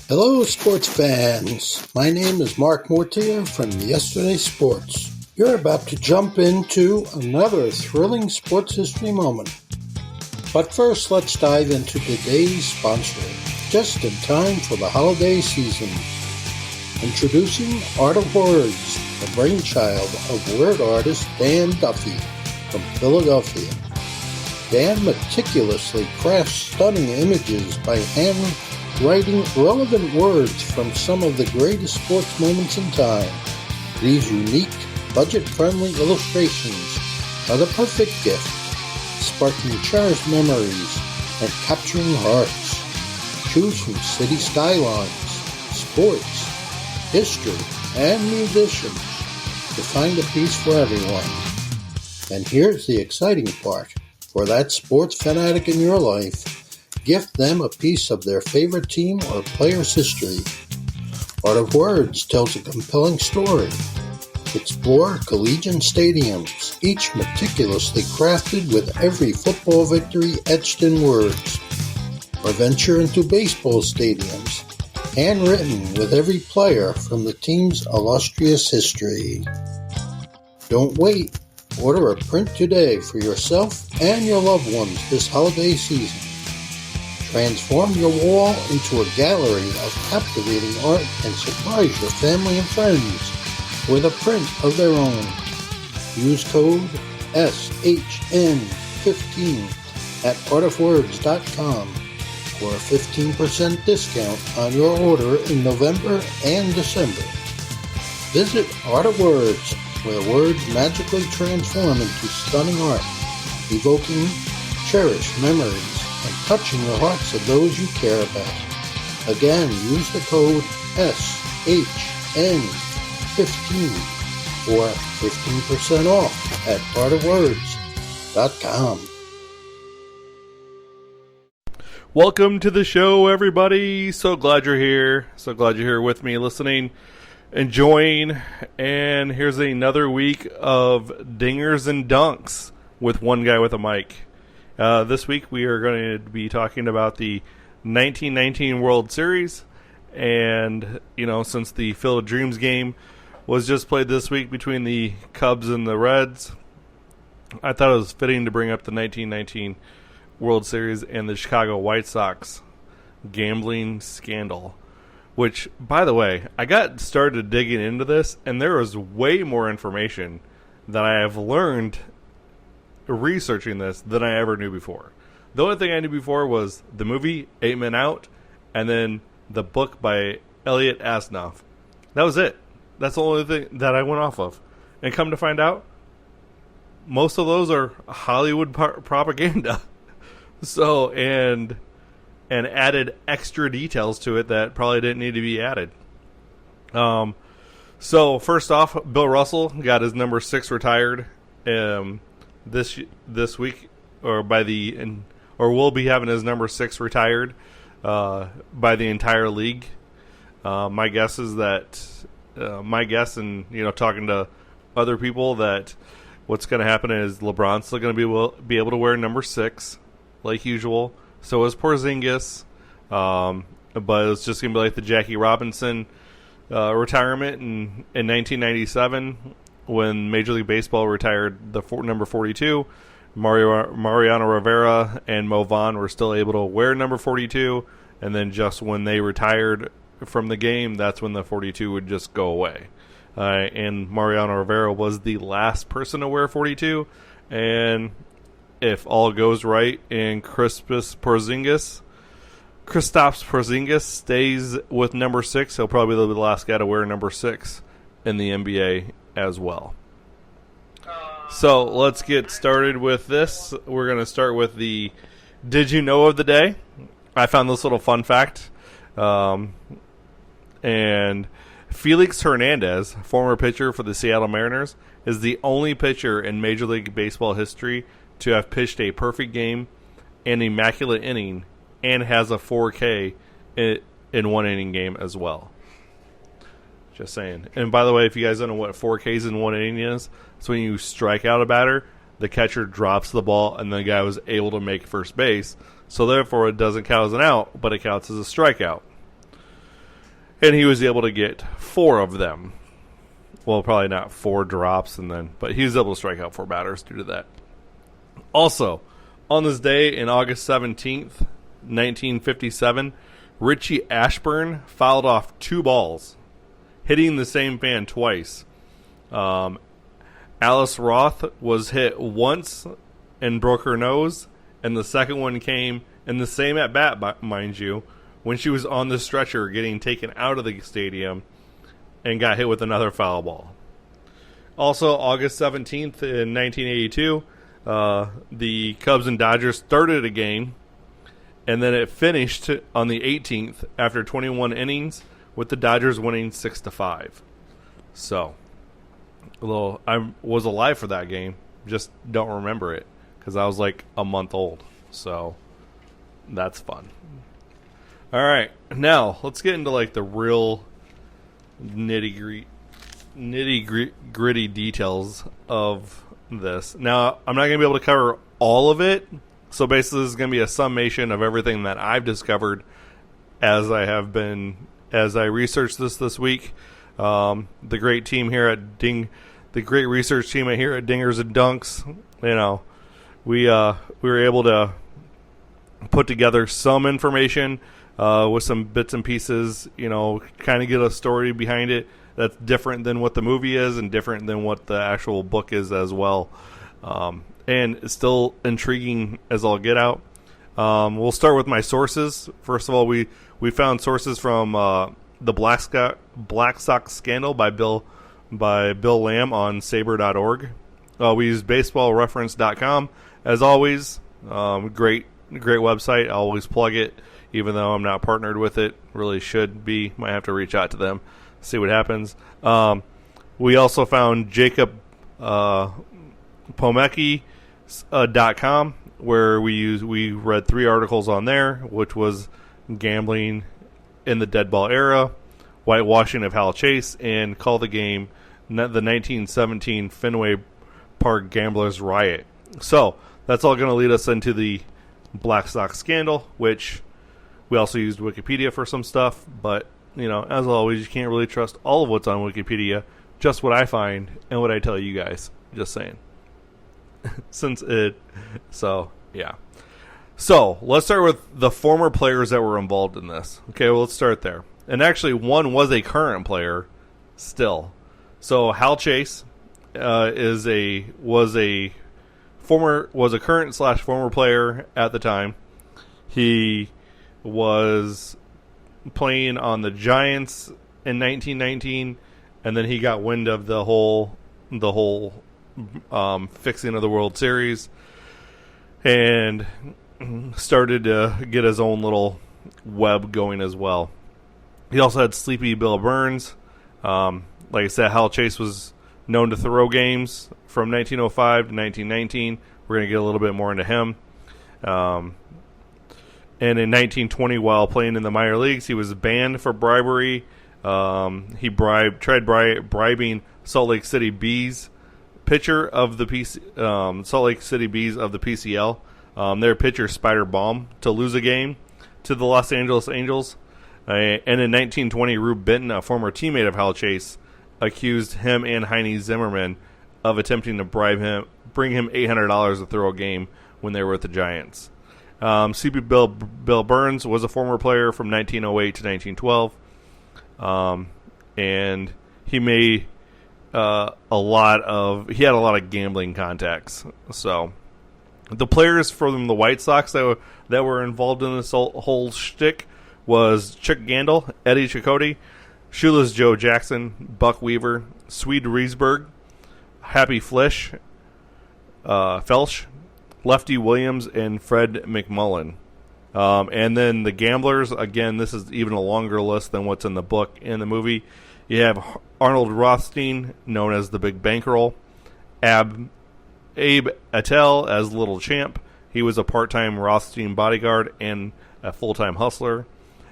Hello, sports fans. My name is Mark Mortier from Yesterday Sports. You're about to jump into another thrilling sports history moment. But first, let's dive into today's sponsor, just in time for the holiday season. Introducing Art of Words, the brainchild of word artist Dan Duffy from Philadelphia. Dan meticulously crafts stunning images by handwriting relevant words from some of the greatest sports moments in time. These unique, budget-friendly illustrations are the perfect gift, sparking cherished memories and capturing hearts. Choose from city skylines, sports, history, and musicians to find a piece for everyone. And here's the exciting part. For that sports fanatic in your life, gift them a piece of their favorite team or player's history. Art of Words tells a compelling story. Explore collegiate stadiums, each meticulously crafted with every football victory etched in words. Or venture into baseball stadiums, handwritten with every player from the team's illustrious history. Don't wait. Order a print today for yourself and your loved ones this holiday season. Transform your wall into a gallery of captivating art and surprise your family and friends with a print of their own. Use code SHN15 at artofwords.com for a 15% discount on your order in November and December. Visit Art of Words, where words magically transform into stunning art, evoking cherished memories and touching the hearts of those you care about. Again, use the code SHN15 for 15% off at artofwords.com. Welcome to the show, everybody. So glad you're here. So glad you're here with me, listening, enjoying. And here's another week of dingers and dunks with one guy with a mic. This week we are going to be talking about the 1919 World Series. And, you know, since the Field of Dreams game was just played this week between the Cubs and the Reds, I thought it was fitting to bring up the 1919 World Series and the Chicago White Sox gambling scandal. Which, by the way, I got started digging into this, and there was way more information that I have learned researching this than I ever knew before. The only thing I knew before was the movie 8 Men Out, and then the book by Elliot Asnoff. That was it. That's the only thing that I went off of. And come to find out, most of those are Hollywood propaganda. So, and added extra details to it that probably didn't need to be added. So first off, Bill Russell got his number 6 retired this week, or will be having his number 6 retired by the entire league. My guess, and talking to other people, that what's going to happen is LeBron's still going to be able to wear number 6 like usual. So is Porzingis, but it's just going to be like the Jackie Robinson retirement in 1997 when Major League Baseball retired the number 42. Mariano Rivera and Mo Vaughn were still able to wear number 42, and then just when they retired from the game, that's when the 42 would just go away. And Mariano Rivera was the last person to wear 42, and if all goes right and Kristaps Porzingis stays with number 6, he'll probably be the last guy to wear number 6 in the NBA as well. So let's get started with this. We're going to start with the Did You Know of the Day. I found this little fun fact. And Felix Hernandez, former pitcher for the Seattle Mariners, is the only pitcher in Major League Baseball history to have pitched a perfect game, an immaculate inning, and has a 4K in one inning game as well. Just saying. And by the way, if you guys don't know what 4Ks in one inning is, it's when you strike out a batter, the catcher drops the ball, and the guy was able to make first base. So therefore, it doesn't count as an out, but it counts as a strikeout. and he was able to get 4 of them. Well, probably not 4 drops, but he was able to strike out 4 batters due to that. Also, on this day, in August 17th, 1957, Richie Ashburn fouled off 2 balls, hitting the same fan twice. Alice Roth was hit once and broke her nose, and the second one came in the same at-bat, mind you, when she was on the stretcher getting taken out of the stadium and got hit with another foul ball. Also, August 17th in 1982, the Cubs and Dodgers started a game, and then it finished on the 18th after 21 innings with the Dodgers winning 6-5. So, I was alive for that game, just don't remember it because I was like a month old. So, that's fun. All right, now let's get into like the real nitty gritty details of this. Now, I'm not going to be able to cover all of it, so basically this is going to be a summation of everything that I've discovered as I researched this week. The great team here at the great research team here at Dingers and Dunks, we were able to put together some information with some bits and pieces, kind of get a story behind it that's different than what the movie is and different than what the actual book is as well. And it's still intriguing as all get out. We'll start with my sources. First of all, we found sources from the Black Sox Scandal by Bill Lamb on Saber.org. We use BaseballReference.com as always. Great website. I always plug it, even though I'm not partnered with it. Really should be. Might have to reach out to them, see what happens. We also found Jacob Pomecki.com, where we read 3 articles on there, which was gambling in the dead ball era, whitewashing of Hal Chase, and Call the Game, the 1917 Fenway Park Gamblers Riot. So that's all going to lead us into the Black Sox Scandal, which we also used Wikipedia for some stuff, but as always, you can't really trust all of what's on Wikipedia, just what I find and what I tell you guys. Just saying. Yeah. So, let's start with the former players that were involved in this. Okay, well, let's start there. And actually, one was a current player still. So, Hal Chase was a current/former player at the time. He was playing on the Giants in 1919, and then he got wind of the whole fixing of the World Series and started to get his own little web going as well. He also had Sleepy Bill Burns. Like I said, Hal Chase was known to throw games from 1905 to 1919. We're going to get a little bit more into him. And in 1920, while playing in the minor leagues, he was banned for bribery. He tried bribing Salt Lake City Bees pitcher of the PCL. Their pitcher Spider Baum to lose a game to the Los Angeles Angels. And in 1920, Rube Benton, a former teammate of Hal Chase, accused him and Heine Zimmerman of attempting to bring him $800 to throw a game when they were with the Giants. CP Bill Burns was a former player from 1908 to 1912, and he made he had a lot of gambling contacts. So the players from the White Sox that were involved in this whole shtick was Chick Gandil, Eddie Cicotte, Shoeless Joe Jackson, Buck Weaver, Swede Riesberg, Happy Felsch, Lefty Williams, and Fred McMullen. And then the gamblers, again, this is even a longer list than what's in the book and the movie. You have Arnold Rothstein, known as the Big Bankroll, Abe Attell as Little Champ. He was a part-time Rothstein bodyguard and a full-time hustler.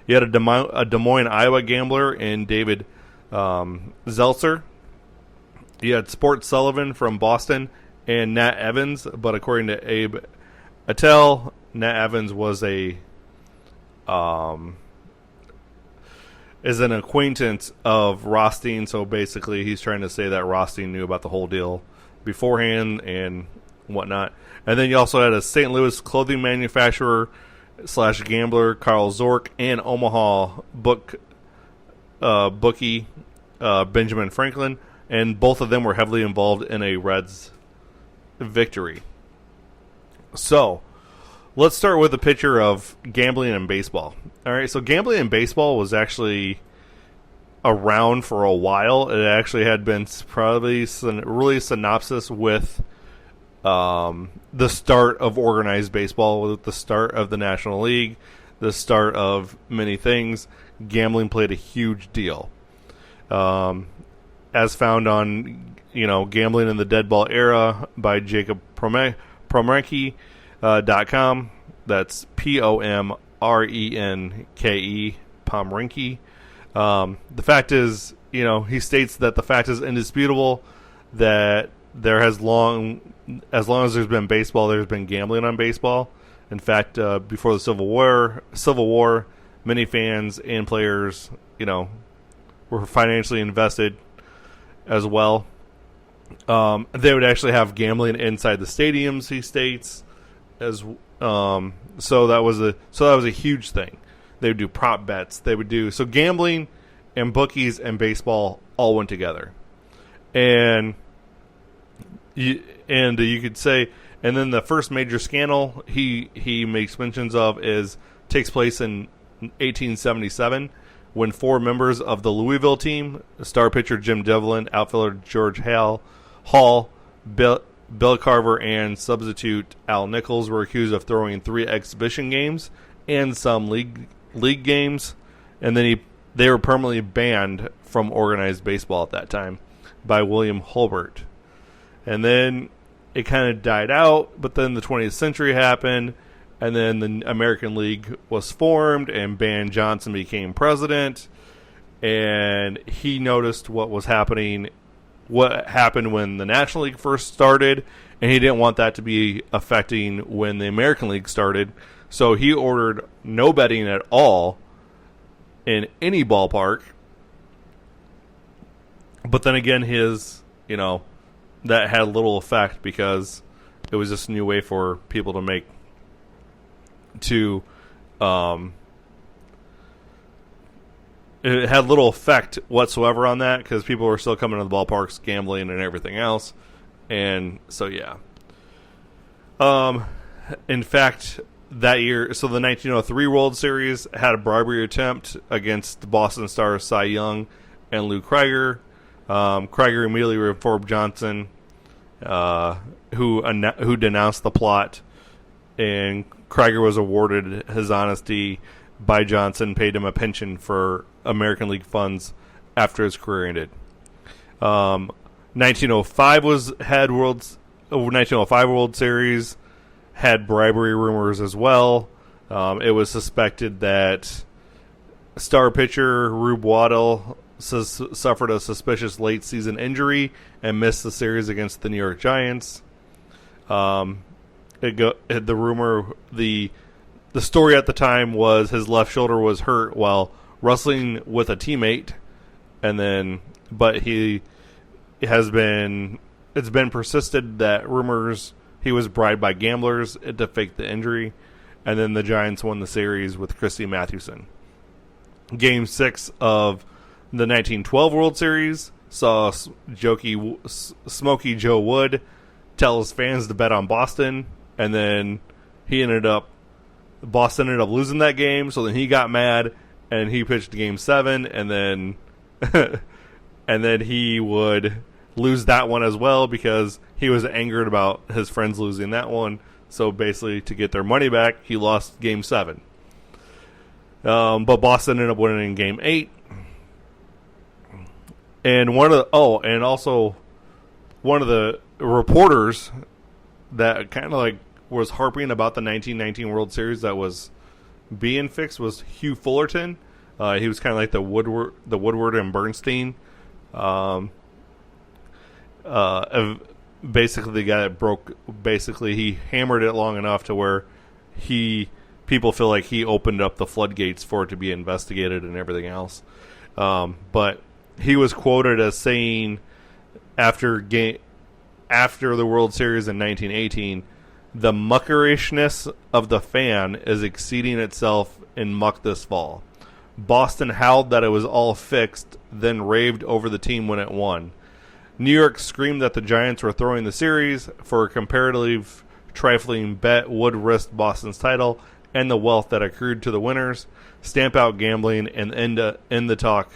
You had a Des Moines, Iowa gambler in David Zeltzer. You had Sport Sullivan from Boston and Nat Evans, but according to Abe Attell, Nat Evans was is an acquaintance of Rothstein. So basically, he's trying to say that Rothstein knew about the whole deal beforehand and whatnot. And then you also had a St. Louis clothing manufacturer / gambler, Carl Zork, and Omaha bookie Benjamin Franklin, and both of them were heavily involved in a Reds victory. So let's start with a picture of gambling in baseball. All right, so gambling in baseball was actually around for a while. It actually had been probably really synopsis with the start of organized baseball, with the start of the National League, the start of many things. Gambling played a huge deal. As found on, Gambling in the Dead Ball Era by Jacob Pomrenke.com. That's Pomrenke, Pomrenke. The fact is, he states that the fact is indisputable that as long as there's been baseball, there's been gambling on baseball. In fact, before the Civil War, many fans and players, were financially invested as well. They would actually have gambling inside the stadiums, he states, so that was a huge thing. They would do prop bets. They would do so gambling and bookies and baseball all went together, and you could say, and then the first major scandal he makes mentions of takes place in 1877 when 4 members of the Louisville team, star pitcher Jim Devlin, outfielder George Hall, Bill Carver, and substitute Al Nichols were accused of throwing 3 exhibition games and some league games, and then they were permanently banned from organized baseball at that time by William Hulbert. And then it kind of died out, but then the 20th century happened, and then the American League was formed, and Ban Johnson became president, and he noticed what happened when the National League first started, and he didn't want that to be affecting when the American League started, so he ordered no betting at all in any ballpark. But then again, that had little effect because it was just a new way for people to it had little effect whatsoever on that because people were still coming to the ballparks, gambling and everything else. And so, yeah. In fact, that year, so the 1903 World Series had a bribery attempt against Boston stars Cy Young and Lou Krieger. Krieger immediately informed Johnson, who denounced the plot, and Krieger was awarded his honesty by Johnson, paid him a pension for American League funds after his career ended. 1905 World Series had bribery rumors as well. It was suspected that star pitcher Rube Waddell suffered a suspicious late season injury and missed the series against the New York Giants. The story at the time was his left shoulder was hurt while wrestling with a teammate, but it's been persisted that rumors he was bribed by gamblers to fake the injury, and then the Giants won the series with Christy Mathewson. Game 6 of the 1912 World Series saw Smokey Joe Wood tell his fans to bet on Boston, and then Boston ended up losing that game, so then he got mad and he pitched Game 7, and then and then he would lose that one as well because he was angered about his friends losing that one. So basically, to get their money back, he lost Game 7. But Boston ended up winning in Game 8. And one of the reporters that kind of was harping about the 1919 World Series that was being fixed was Hugh Fullerton. He was kind of like the Woodward and Bernstein. Basically the guy that broke. Basically, he hammered it long enough to where he people feel like he opened up the floodgates for it to be investigated and everything else. But he was quoted as saying after the World Series in 1918, the muckerishness of the fan is exceeding itself in muck this fall. Boston howled that it was all fixed, then raved over the team when it won. New York screamed that the Giants were throwing the series for a comparatively trifling bet would risk Boston's title and the wealth that accrued to the winners. Stamp out gambling and end the talk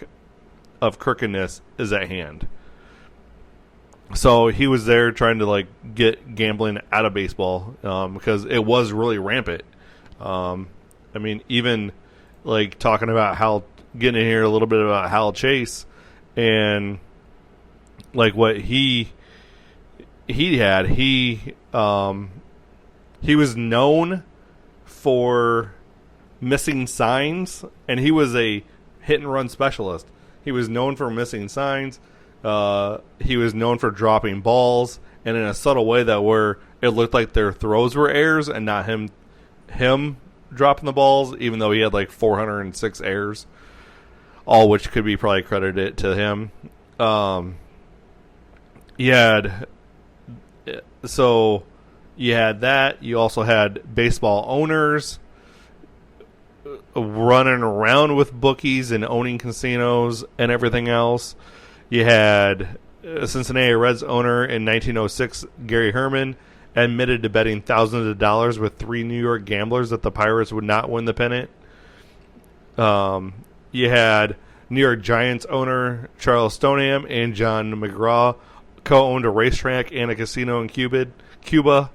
of crookedness is at hand. So he was there trying to like get gambling out of baseball because it was really rampant. I mean, even like talking about getting in here a little bit about Hal Chase and like what he had. He was known for missing signs, and he was a hit and run specialist. He was known for missing signs. He was known for dropping balls, and in a subtle way that where it looked like their throws were errors and not him dropping the balls, even though he had like 406 errors, all which could be probably credited to him. You had that. You also had baseball owners running around with bookies and owning casinos and everything else. You had Cincinnati Reds owner in 1906, Gary Herman, admitted to betting thousands of dollars with 3 New York gamblers that the Pirates would not win the pennant. You had New York Giants owner Charles Stoneham and John McGraw co-owned a racetrack and a casino in Cuba.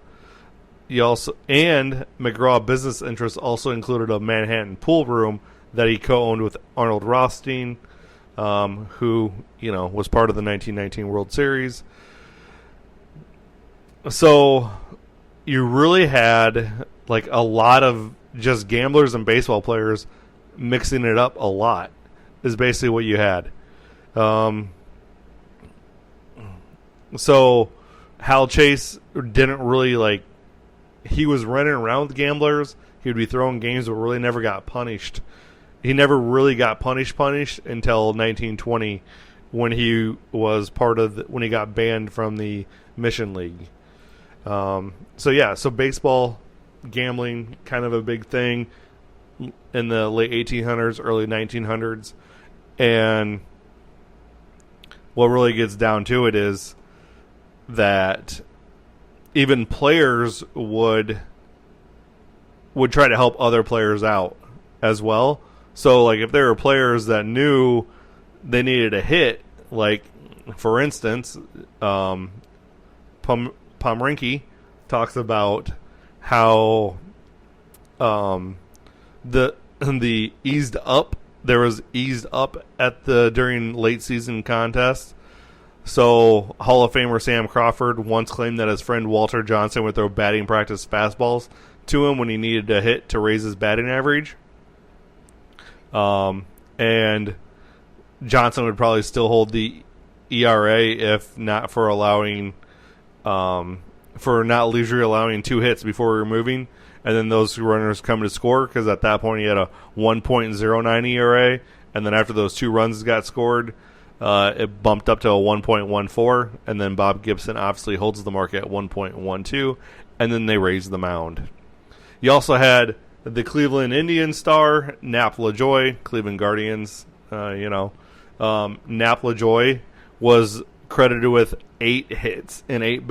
And McGraw business interests also included a Manhattan pool room that he co-owned with Arnold Rothstein, who was part of the 1919 World Series. So you really had like a lot of just gamblers and baseball players mixing it up a lot is basically what you had. So Hal Chase didn't really he was running around with gamblers. He would be throwing games but really never got punished. He never really got punished until 1920 when he was when he got banned from the Mission League. So baseball gambling kind of a big thing in the late 1800s, early 1900s, and what really gets down to it is that even players would try to help other players out as well. So, if there were players that knew they needed a hit, for instance, Pomrinky talks about how the eased up, there was eased up during late season contests. So Hall of Famer Sam Crawford once claimed that his friend Walter Johnson would throw batting practice fastballs to him when he needed a hit to raise his batting average. And Johnson would probably still hold the ERA if not for not leisurely allowing 2 hits before removing, and then those runners come to score, because at that point he had a 1.09 ERA, and then after those 2 runs got scored, it bumped up to a 1.14, and then Bob Gibson obviously holds the mark at 1.12, and then they raise the mound. You also had the Cleveland Indians star, Nap LaJoy, Cleveland Guardians, Nap LaJoy was credited with 8 hits and 8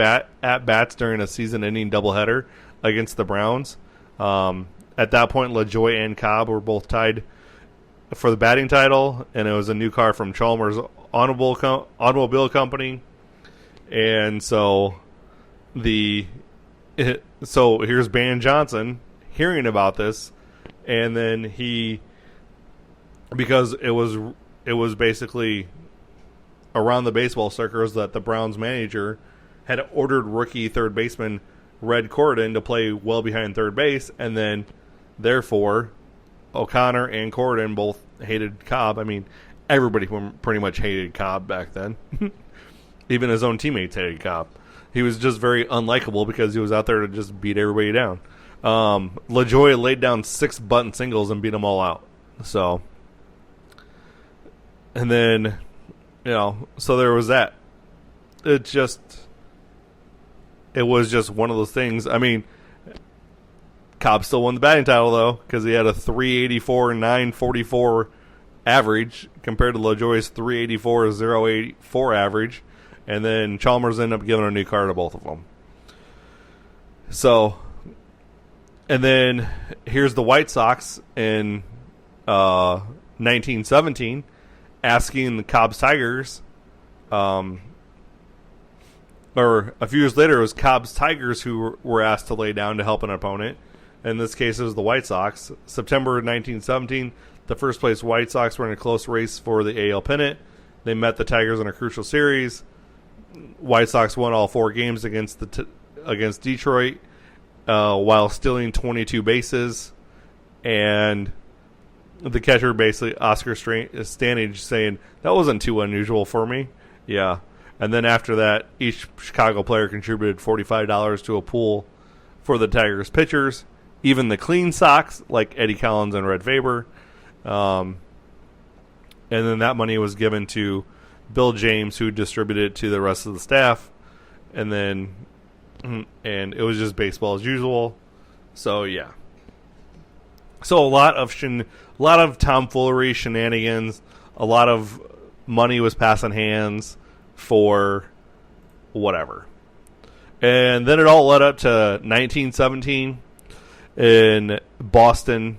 at-bats during a season-ending doubleheader against the Browns. At that point, LaJoy and Cobb were both tied for the batting title, and it was a new car from Chalmers Automobile Company. And so here's Ban Johnson hearing about this, and then because it was basically around the baseball circles that the Browns manager had ordered rookie third baseman Red Corridon to play well behind third base, and then therefore O'Connor and Corridon both hated Cobb. I mean, everybody pretty much hated Cobb back then. Even his own teammates hated Cobb. He was just very unlikable because he was out there to just beat everybody down. LaJoie laid down 6 bunt singles and beat them all out. So, and then, so there was that. It was just one of those things. I mean, Cobb still won the batting title, though, because he had a 384 and 944 average compared to LaJoie's 384 084 average. And then Chalmers ended up giving a new card to both of them. So, and then here's the White Sox in 1917 asking the Cobb's Tigers, or a few years later, it was Cobb's Tigers who were asked to lay down to help an opponent. In this case, it was the White Sox. September 1917, the first place White Sox were in a close race for the AL pennant. They met the Tigers in a crucial series. White Sox won all 4 games against Detroit while stealing 22 bases. And the catcher, basically, Oscar Stanage, saying, that wasn't too unusual for me. Yeah. And then after that, each Chicago player contributed $45 to a pool for the Tigers pitchers. Even the clean Sox, like Eddie Collins and Red Faber. And then that money was given to Bill James, who distributed it to the rest of the staff. And it was just baseball as usual. So, yeah. So a lot of tomfoolery, shenanigans. A lot of money was passing hands for whatever. And then it all led up to 1917 in Boston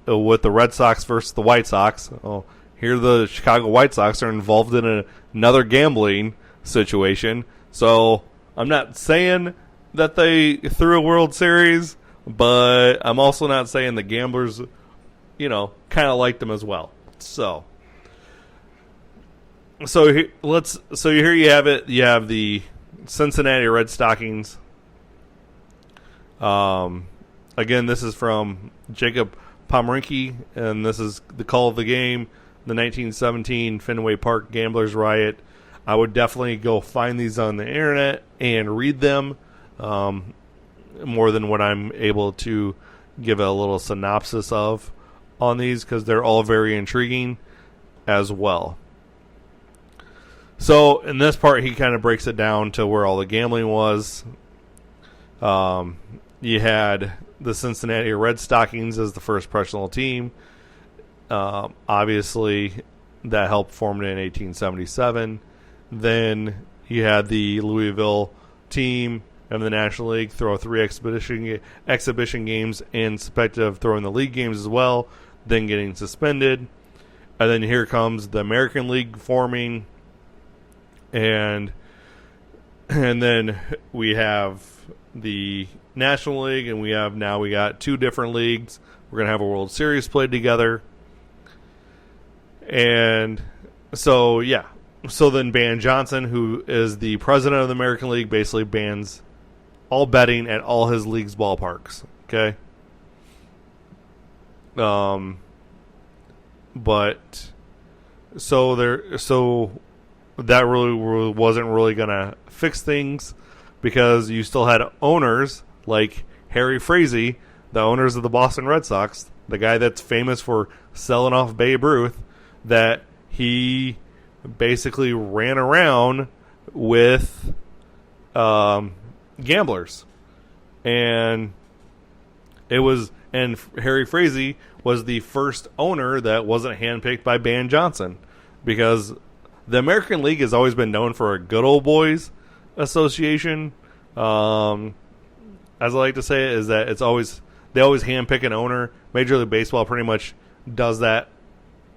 with the Red Sox versus the White Sox. Oh, here the Chicago White Sox are involved in another gambling situation. So I'm not saying that they threw a World Series, but I'm also not saying the gamblers, kind of liked them as well. So here you have it. You have the Cincinnati Red Stockings. Again, this is from Jacob Pomerinke, and this is the call of the game, the 1917 Fenway Park Gamblers Riot. I would definitely go find these on the internet and read them, more than what I'm able to give a little synopsis of on these, because they're all very intriguing as well. So in this part, he kind of breaks it down to where all the gambling was. You had the Cincinnati Red Stockings as the first professional team. Obviously, that helped form it in 1877. Then you had the Louisville team of the National League throw 3 exhibition games and suspected of throwing the league games as well, then getting suspended. And then here comes the American League forming. And then we have the National League, and we got 2 different leagues. We're going to have a World Series played together. And so, yeah. So then Ban Johnson, who is the president of the American League, basically bans all betting at all his league's ballparks. Okay? But so that really wasn't really going to fix things, because you still had owners like Harry Frazee, the owners of the Boston Red Sox, the guy that's famous for selling off Babe Ruth, that he basically ran around with gamblers. And Harry Frazee was the first owner that wasn't handpicked by Ban Johnson, because the American League has always been known for a good old boys association. As I like to say, is that they always handpick an owner. Major League Baseball pretty much does that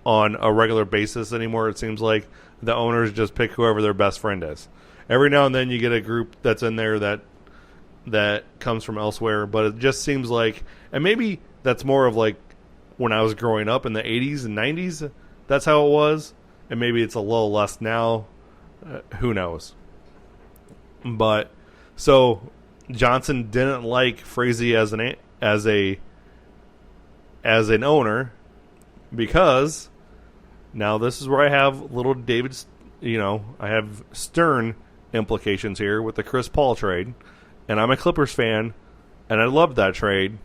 on a regular basis anymore. It seems like the owners just pick whoever their best friend is. Every now and then you get a group that's in there that comes from elsewhere, but it just seems like, and maybe that's more of like when I was growing up in the 80s and 90s, that's how it was, and maybe it's a little less now. Who knows? But so Johnson didn't like Frazee as an owner, because now this is where I have little David's, I have Stern implications here with the Chris Paul trade, and I'm a Clippers fan, and I loved that trade.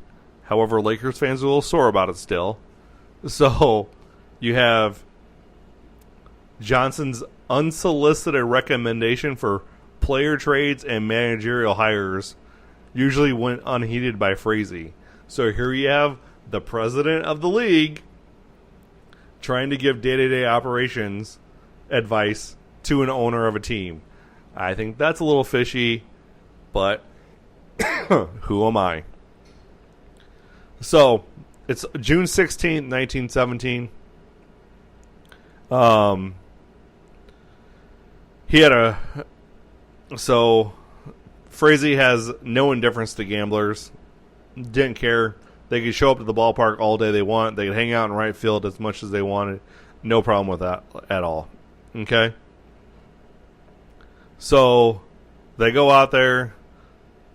However, Lakers fans are a little sore about it still. So you have Johnson's unsolicited recommendation for player trades and managerial hires usually went unheeded by Frazee. So here you have the president of the league trying to give day-to-day operations advice to an owner of a team. I think that's a little fishy, but who am I? So, it's June 16th, 1917. So, Frazee has no indifference to gamblers. Didn't care. They could show up to the ballpark all day they want. They could hang out in right field as much as they wanted. No problem with that at all. Okay? So, they go out there.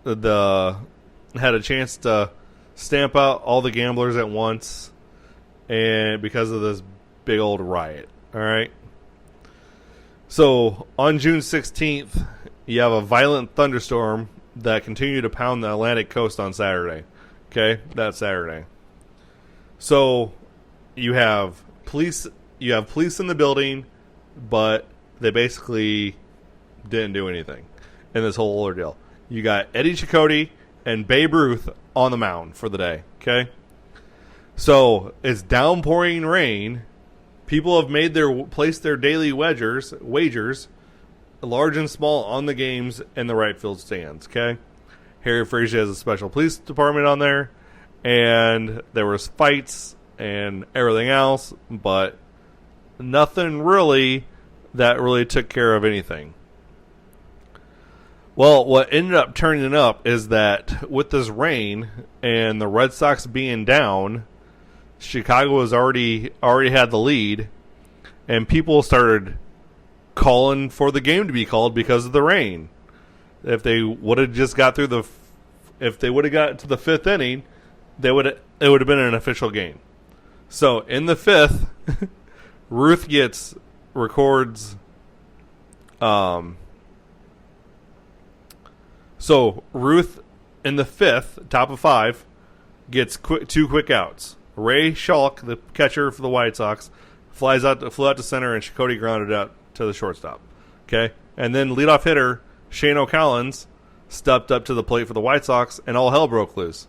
Had a chance to stamp out all the gamblers at once, and because of this big old riot. All right? So, on June 16th, you have a violent thunderstorm that continued to pound the Atlantic coast on Saturday. Okay? That Saturday. So, you have police in the building, but they basically didn't do anything in this whole ordeal. You got Eddie Chicote and Babe Ruth on the mound for the day. Okay? So, it's downpouring rain. People have placed their daily wagers, large and small, on the games in the right field stands. Okay, Harry Frazier has a special police department on there, and there was fights and everything else, but nothing really that really took care of anything. Well, what ended up turning up is that with this rain and the Red Sox being down, Chicago was already had the lead, and people started calling for the game to be called because of the rain. If they would have just got to the fifth inning, it would have been an official game. So in the fifth, Ruth records. So Ruth in the fifth, top of five, gets two quick outs. Ray Schalk, the catcher for the White Sox, flew out to center, and Chicote grounded out to the shortstop. Okay? And then leadoff hitter Shane O'Collins stepped up to the plate for the White Sox, and all hell broke loose.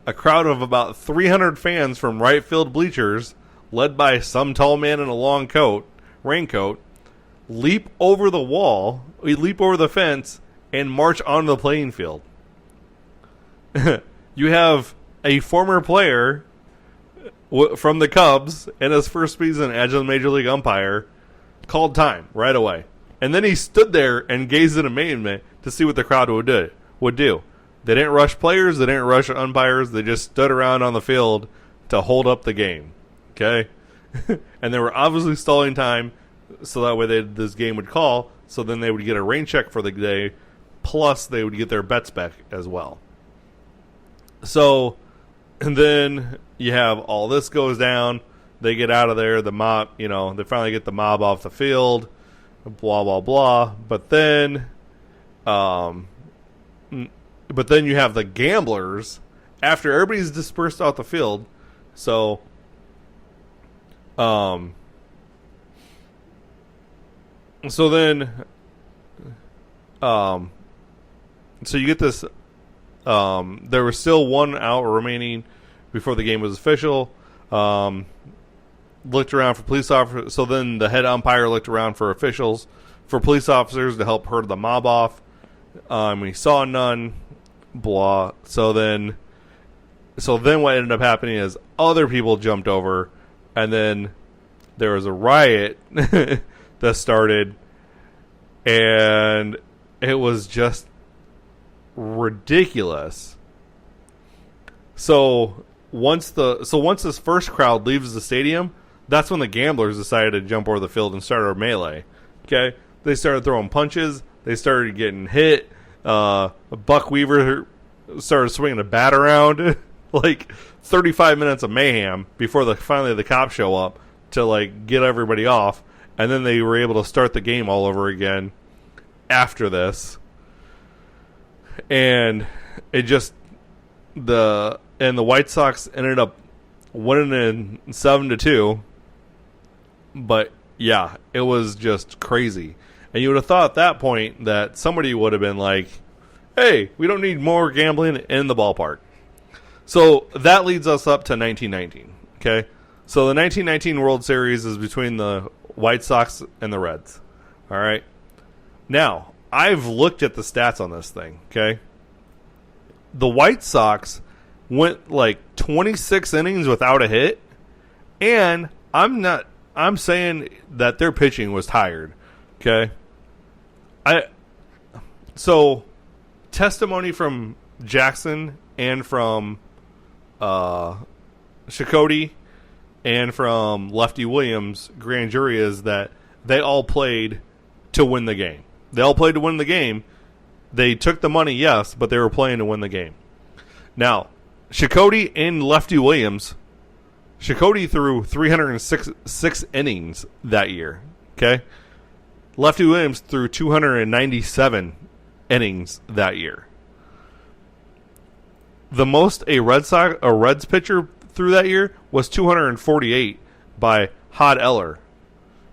A crowd of about 300 fans from right field bleachers, led by some tall man in a long raincoat, leap over the fence, and march onto the playing field. You have a former player from the Cubs in his first season as a Major League umpire called time right away. And then he stood there and gazed in amazement to see what the crowd would do. They didn't rush players. They didn't rush umpires. They just stood around on the field to hold up the game. Okay? And they were obviously stalling time so that way this game would call, so then they would get a rain check for the day, plus they would get their bets back as well. So, and then you have all this goes down. They get out of there. The mob, they finally get the mob off the field. Blah blah blah. But then you have the gamblers after everybody's dispersed out the field. So, so you get this. There was still 1 out remaining before the game was official. Looked around for police officers. So then the head umpire looked around for police officers to help herd the mob off. He saw none. Blah. So then what ended up happening is other people jumped over, and then there was a riot that started, and it was just ridiculous. So once this first crowd leaves the stadium, that's when the gamblers decided to jump over the field and start a melee. Okay, they started throwing punches. They started getting hit. Buck Weaver started swinging a bat around. Like 35 minutes of mayhem before finally the cops show up to get everybody off, and then they were able to start the game all over again after this. And it just the White Sox ended up winning in 7-2. But yeah, it was just crazy. And you would have thought at that point that somebody would have been like, hey, we don't need more gambling in the ballpark. So that leads us up to 1919. Okay, so the 1919 World Series is between the White Sox and the Reds. All right. Now, I've looked at the stats on this thing. Okay, the White Sox went like 26 innings without a hit, and I'm saying that their pitching was tired. Okay, so testimony from Jackson and from Chakotay and from Lefty Williams' grand jury is that they all played to win the game. They all played to win the game. They took the money, yes, but they were playing to win the game. Now, Chakotay and Lefty Williams, Chakotay threw 306 innings that year. Okay, Lefty Williams threw 297 innings that year. The most a Reds pitcher threw that year was 248 by Hod Eller,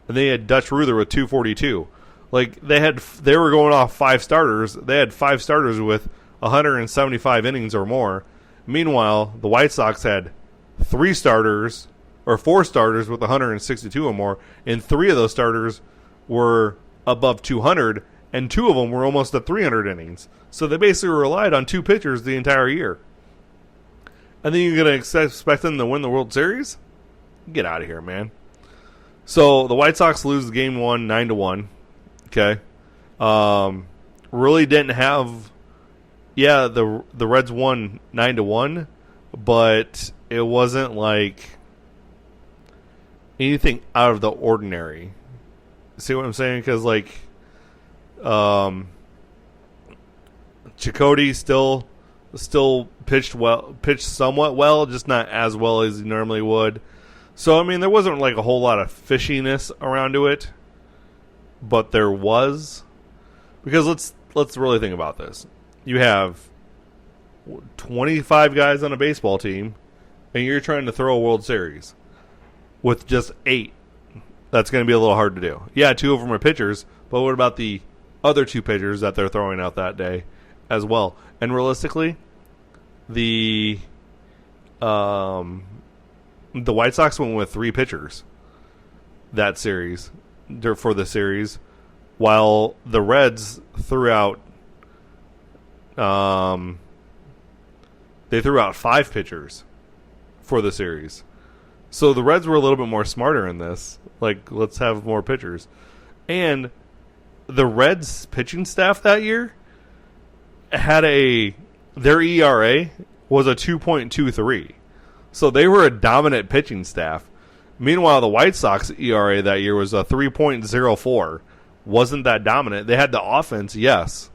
and they had Dutch Ruther with 242. Like they were going off 5 starters. They had 5 starters with 175 innings or more. Meanwhile, the White Sox had 3 starters or 4 starters with 162 or more, and 3 of those starters were above 200, and 2 of them were almost at 300 innings. So they basically relied on 2 pitchers the entire year. And then you're going to expect them to win the World Series? Get out of here, man. So the White Sox lose game 1, 9-1. Okay. Really didn't have... Yeah, the Reds won 9-1, but it wasn't like anything out of the ordinary. See what I'm saying? Because like Chakotay still pitched somewhat well, just not as well as he normally would. So I mean, there wasn't like a whole lot of fishiness around to it, but there was, because let's really think about this. You have 25 guys on a baseball team, and you're trying to throw a World Series with just 8. That's going to be a little hard to do. Yeah, 2 of them are pitchers, but what about the other 2 pitchers that they're throwing out that day as well? And realistically, the White Sox went with 3 pitchers that series for the series, while the Reds threw out 5 pitchers for the series. So the Reds were a little bit more smarter in this. Like, let's have more pitchers. And the Reds pitching staff that year had their ERA was a 2.23. So they were a dominant pitching staff. Meanwhile, the White Sox ERA that year was a 3.04. Wasn't that dominant. They had the offense, yes.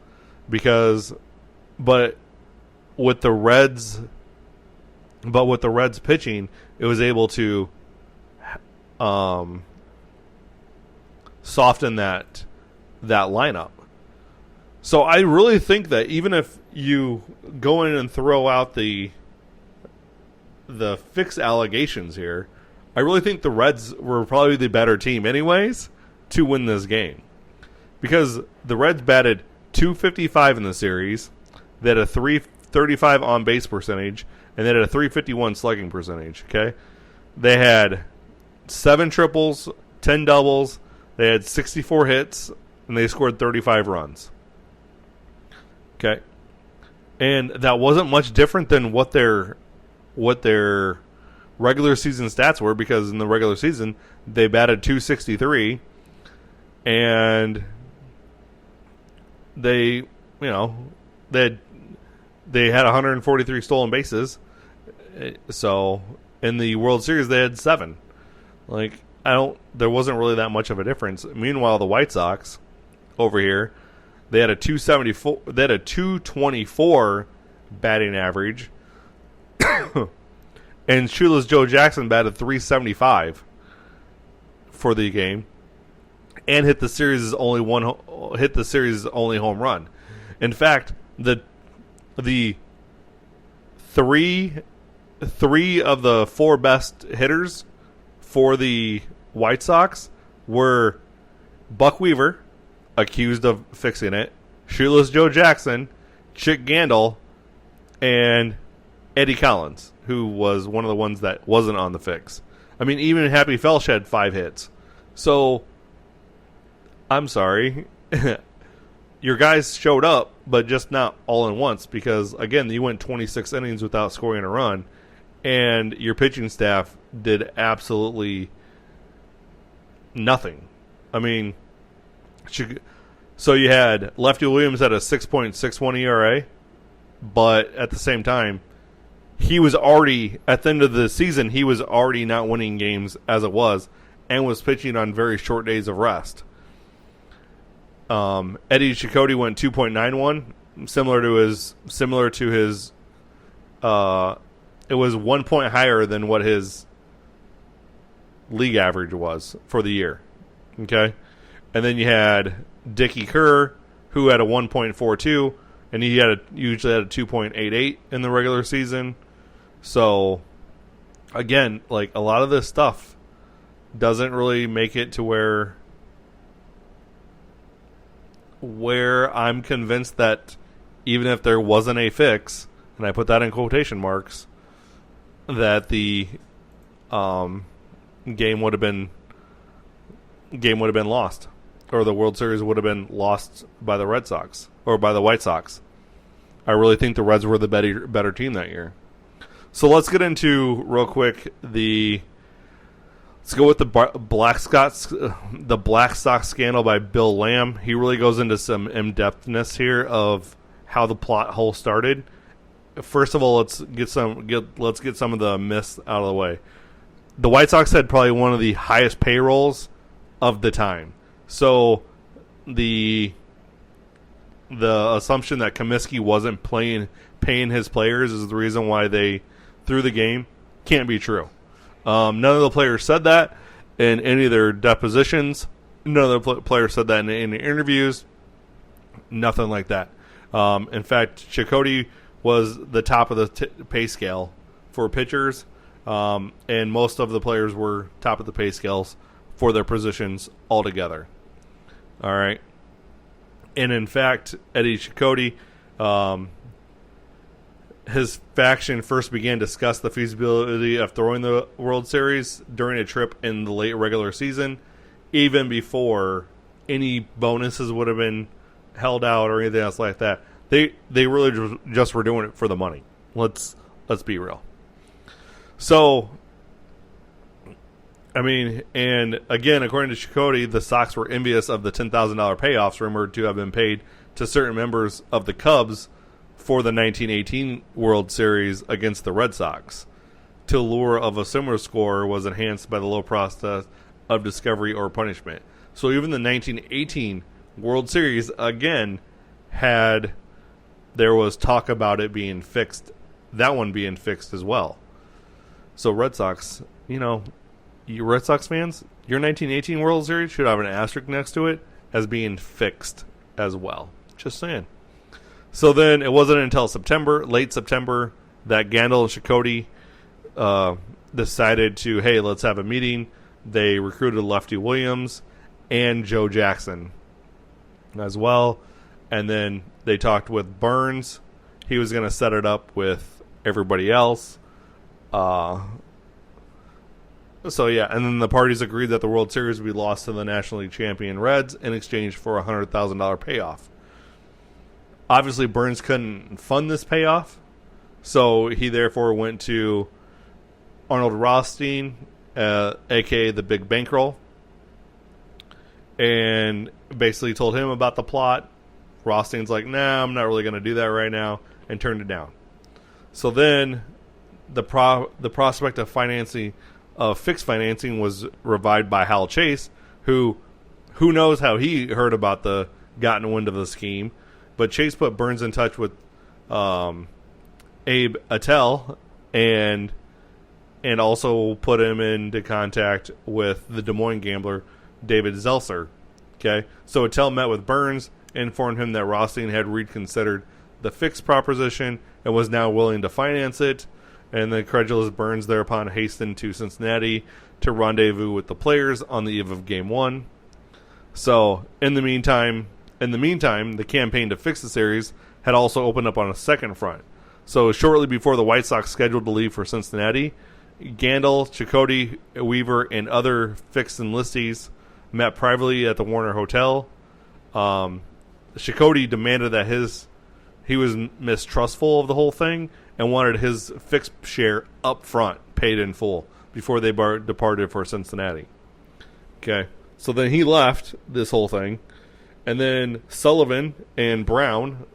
But with the Reds pitching, it was able to soften that lineup. So I really think that even if you go in and throw out the fixed allegations here, I really think the Reds were probably the better team anyways to win this game. Because the Reds batted .255 in the series. They had a .335 on-base percentage, and they had a .351 slugging percentage, okay? They had 7 triples, 10 doubles, they had 64 hits, and they scored 35 runs. Okay? And that wasn't much different than what their regular season stats were, because in the regular season, they batted .263, and they had 143 stolen bases. So in the World Series, they had 7. There wasn't really that much of a difference. Meanwhile, the White Sox over here, they had a 274. They had a 224 batting average, and shoeless Joe Jackson batted .375 for the game, and hit the series' only home run. In fact, the three of the four best hitters for the White Sox were Buck Weaver, accused of fixing it, Shoeless Joe Jackson, Chick Gandil, and Eddie Collins, who was one of the ones that wasn't on the fix. I mean, even Happy Felsch had 5 hits. So, I'm sorry. Your guys showed up, but just not all in once because, again, you went 26 innings without scoring a run, and your pitching staff did absolutely nothing. I mean, so you had Lefty Williams at a 6.61 ERA, but at the same time, he was already, at the end of the season, he was already not winning games as it was and was pitching on very short days of rest. Eddie Chicote went 2.91, similar to his it was 1 point higher than what his league average was for the year. Okay? And then you had Dickie Kerr, who had a 1.42, and he usually had a 2.88 in the regular season. So, again, like, a lot of this stuff doesn't really make it to where I'm convinced that even if there wasn't a fix, and I put that in quotation marks, that the game would have been lost, or the World Series would have been lost by the Red Sox or by the White Sox. I really think the Reds were the better team that year. So let's get into real quick let's go with the Black Sox scandal by Bill Lamb. He really goes into some in-depthness here of how the plot hole started. First of all, let's get some of the myths out of the way. The White Sox had probably one of the highest payrolls of the time. So the assumption that Comiskey wasn't paying his players is the reason why they threw the game can't be true. None of the players said that in any of their depositions. None of the players said that in any interviews. Nothing like that. In fact, Chicote was the top of the pay scale for pitchers, and most of the players were top of the pay scales for their positions altogether. All right. And in fact, Eddie Chicote, his faction first began to discuss the feasibility of throwing the World Series during a trip in the late regular season, even before any bonuses would have been held out or anything else like that. They really just were doing it for the money. Let's be real. So, I mean, and again, according to Chicote, the Sox were envious of the $10,000 payoffs rumored to have been paid to certain members of the Cubs for the 1918 World Series against the Red Sox. To lure of a similar score was enhanced by the low process of discovery or punishment. So even the 1918 World Series, again, there was talk about it being fixed, that one being fixed as well. So Red Sox, you Red Sox fans, your 1918 World Series should have an asterisk next to it as being fixed as well. Just saying. So then it wasn't until late September, that Gandil and Chicote decided to, hey, let's have a meeting. They recruited Lefty Williams and Joe Jackson as well. And then they talked with Burns. He was going to set it up with everybody else. So, yeah, and then the parties agreed that the World Series would be lost to the National League champion Reds in exchange for a $100,000 payoff. Obviously, Burns couldn't fund this payoff, so he therefore went to Arnold Rothstein, a.k.a. the Big Bankroll, and basically told him about the plot. Rothstein's like, nah, I'm not really going to do that right now, and turned it down. So then the prospect of fixed financing was revived by Hal Chase, who knows how he heard about gotten wind of the scheme. But Chase put Burns in touch with Abe Attell and also put him into contact with the Des Moines gambler David Zeltzer. Okay, so Attell met with Burns and informed him that Rothstein had reconsidered the fixed proposition and was now willing to finance it. And the credulous Burns thereupon hastened to Cincinnati to rendezvous with the players on the eve of Game 1. So, in the meantime, the campaign to fix the series had also opened up on a second front. So, shortly before the White Sox scheduled to leave for Cincinnati, Gandil, Chakotay, Weaver, and other fixed enlistees met privately at the Warner Hotel. Chakotay demanded that he was mistrustful of the whole thing and wanted his fixed share up front, paid in full, before they departed for Cincinnati. Okay, so then he left this whole thing, and then Sullivan and Brown,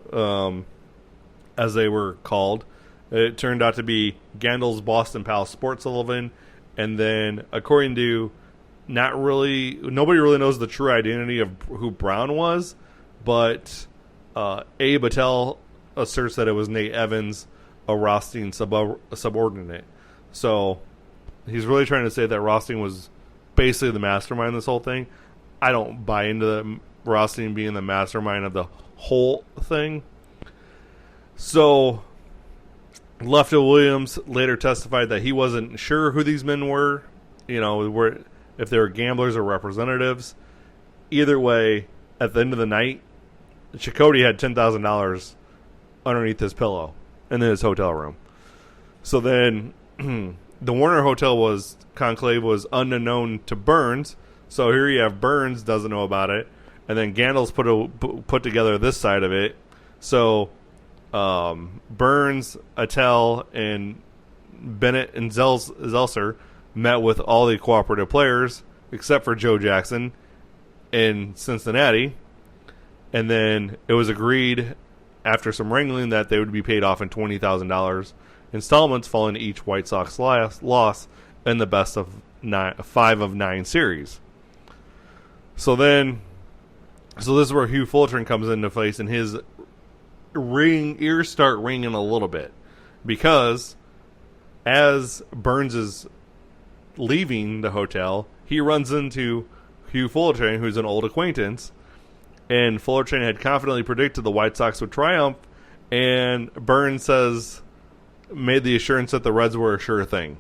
as they were called, it turned out to be Gandil's Boston pal Sport Sullivan, and then according to nobody really knows the true identity of who Brown was, but Abe Attell asserts that it was Nate Evans, a Rothstein subordinate. So he's really trying to say that Rothstein was basically the mastermind of this whole thing. I don't buy into Rothstein being the mastermind of the whole thing. So Lefty Williams later testified that he wasn't sure who these men were, if they were gamblers or representatives. Either way, at the end of the night, Chakotay had $10,000 underneath his pillow in his hotel room. So then the Warner Hotel conclave was unknown to Burns. So here you have Burns doesn't know about it, and then Gandil's put together this side of it. So Burns, Attell, and Bennett and Zelser met with all the cooperative players except for Joe Jackson in Cincinnati, and then it was agreed after some wrangling that they would be paid off in $20,000 installments following each White Sox loss in the best of 5 of 9 series. So this is where Hugh Fullerton comes into place, and his ears start ringing a little bit, because as Burns is leaving the hotel, he runs into Hugh Fullerton, who's an old acquaintance, and Fullerton had confidently predicted the White Sox would triumph, and Burns made the assurance that the Reds were a sure thing.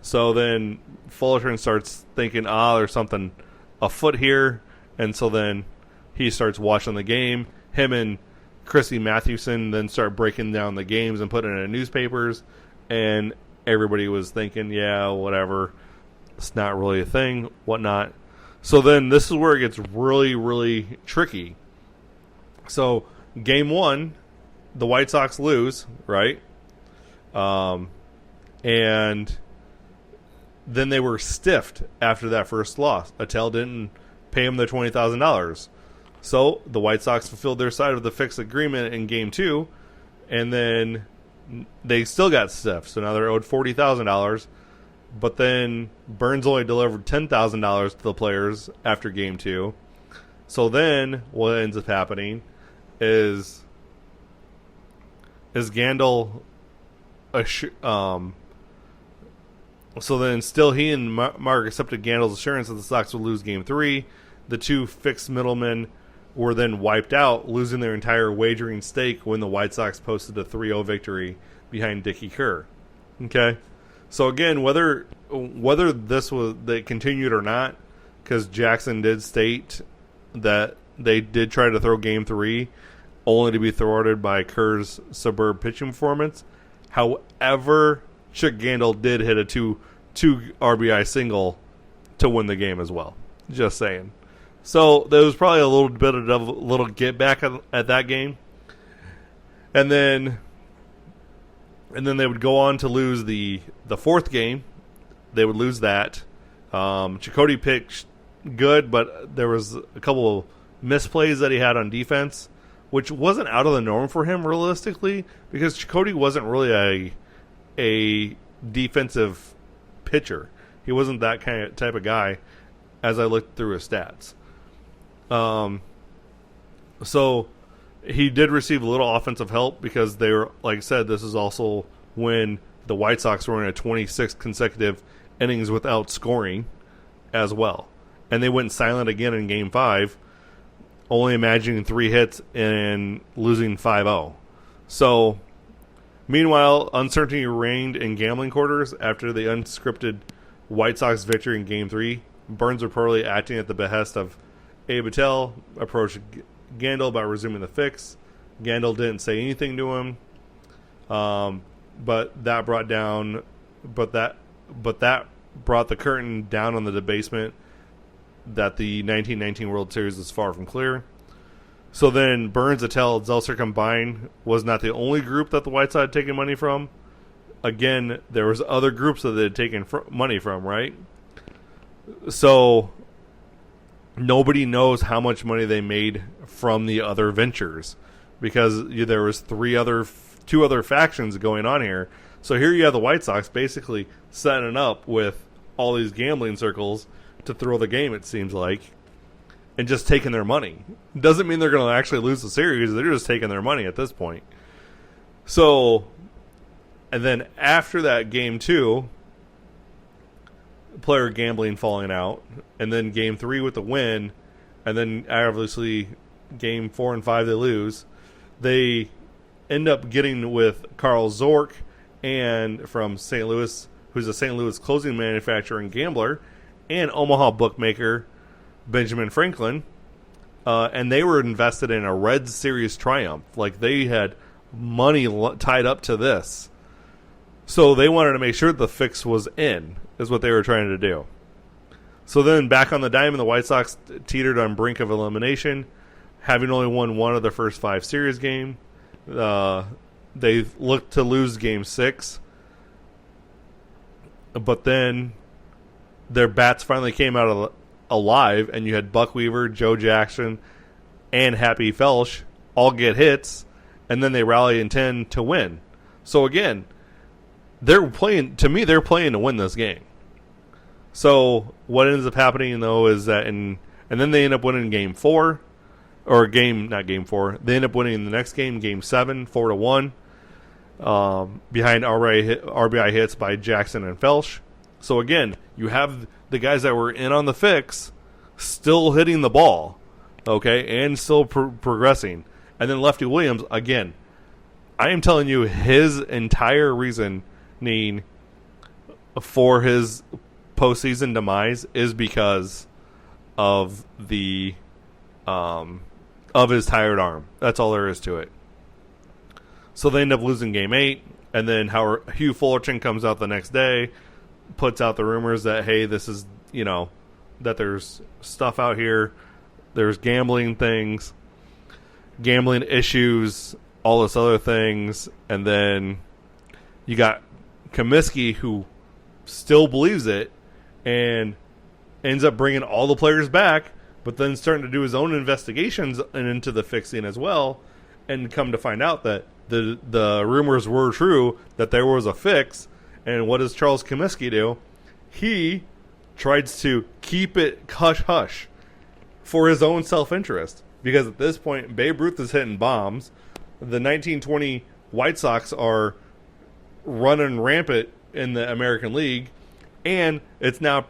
So then Fullerton starts thinking, there's something afoot here, and so then he starts watching the game. Him and Chrissy Mathewson then start breaking down the games and putting it in newspapers, and everybody was thinking, yeah, whatever, it's not really a thing, whatnot. So then this is where it gets really, really tricky. So Game 1, the White Sox lose, right? And then they were stiffed after that first loss. Attell didn't pay him the $20,000. So the White Sox fulfilled their side of the fixed agreement in Game 2, and then they still got stiffed. So now they're owed $40,000. But then Burns only delivered $10,000 to the players after Game 2. So then what ends up happening is Gandil... So then still he and Mark accepted Gandil's assurance that the Sox would lose Game 3. The two fixed middlemen were then wiped out, losing their entire wagering stake when the White Sox posted a 3-0 victory behind Dickie Kerr. Okay? So again, whether they continued or not, because Jackson did state that they did try to throw Game 3, only to be thwarted by Kerr's superb pitching performance. However, Chick Gandil did hit a two RBI single to win the game as well. Just saying. So there was probably a little bit of a little get back at that game, and then they would go on to lose the fourth game. They would lose that. Chakotay pitched good, but there was a couple of misplays that he had on defense, which wasn't out of the norm for him realistically, because Chakotay wasn't really a defensive pitcher. He wasn't that type of guy as I looked through his stats. So he did receive a little offensive help because they were, like I said, this is also when the White Sox were in a 26 consecutive innings without scoring as well. And they went silent again in Game 5, only imagining 3 hits and losing 5-0. So Meanwhile, uncertainty reigned in gambling quarters after the unscripted White Sox victory in Game 3. Burns reportedly acting at the behest of Abe Patel approached Gandil about resuming the fix. Gandil didn't say anything to him, but that brought the curtain down on the debasement that the 1919 World Series was far from clear. So then Burns, Attell, Zeltzer combined was not the only group that the White Sox had taken money from. Again, there was other groups that they had taken money from, right? So nobody knows how much money they made from the other ventures because there was two other factions going on here. So here you have the White Sox basically setting up with all these gambling circles to throw the game, it seems like, and just taking their money. Doesn't mean they're going to actually lose the series. They're just taking their money at this point. So, and then after that Game 2, player gambling falling out, and then Game 3 with the win, and then obviously Game 4 and 5 they lose. They end up getting with Carl Zork and from St. Louis, who's a St. Louis closing manufacturer and gambler, and Omaha bookmaker Benjamin Franklin, and they were invested in a Red Series triumph. Like, they had money tied up to this. So they wanted to make sure the fix was in, is what they were trying to do. So then back on the diamond, the White Sox teetered on brink of elimination, having only won one of their first 5 series games. They looked to lose Game 6, but then their bats finally came out alive, and you had Buck Weaver, Joe Jackson, and Happy Felsch all get hits, and then they rally and tend to win. So again, they're playing to win this game. So what ends up happening though is that and then they end up winning Game 4, or not Game 4. They end up winning the next game, Game 7, 4-1, behind RBI hits by Jackson and Felsch. So again, you have the guys that were in on the fix still hitting the ball, okay, and still progressing. And then Lefty Williams, again, I am telling you, his entire reasoning for his postseason demise is because of the of his tired arm. That's all there is to it. So they end up losing Game 8, and then Hugh Fullerton comes out the next day, puts out the rumors that, hey, this is, that there's stuff out here, there's gambling things, gambling issues, all this other things, and then you got Comiskey, who still believes it and ends up bringing all the players back, but then starting to do his own investigations and into the fixing as well, and come to find out that the rumors were true, that there was a fix. And what does Charles Comiskey do? He tries to keep it hush-hush for his own self-interest. Because at this point, Babe Ruth is hitting bombs. The 1920 White Sox are running rampant in the American League. And it's now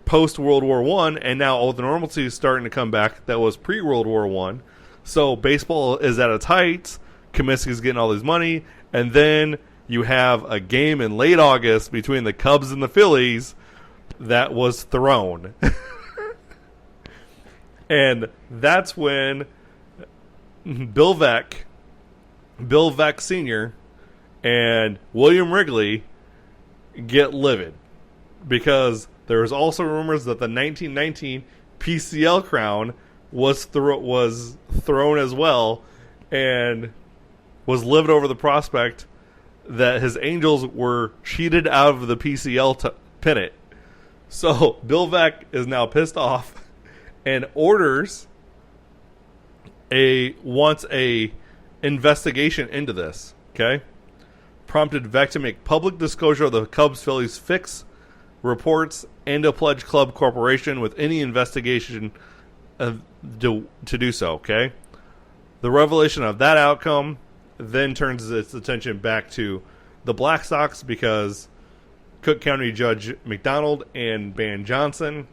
post-World War I, and now all the normalcy is starting to come back that was pre-World War I. So baseball is at its heights. Comiskey's getting all this money. And then you have a game in late August between the Cubs and the Phillies that was thrown. And that's when Bill Veeck Sr. and William Wrigley get livid. Because there was also rumors that the 1919 PCL crown was thrown as well, and was livid over the prospect that his Angels were cheated out of the PCL pennant. So Bill Veeck is now pissed off and wants a investigation into this. Okay, prompted Veeck to make public disclosure of the Cubs-Phillies fix reports and to pledge Club Corporation with any investigation to do so. Okay, the revelation of that outcome then turns its attention back to the Black Sox, because Cook County Judge McDonald and Ban Johnson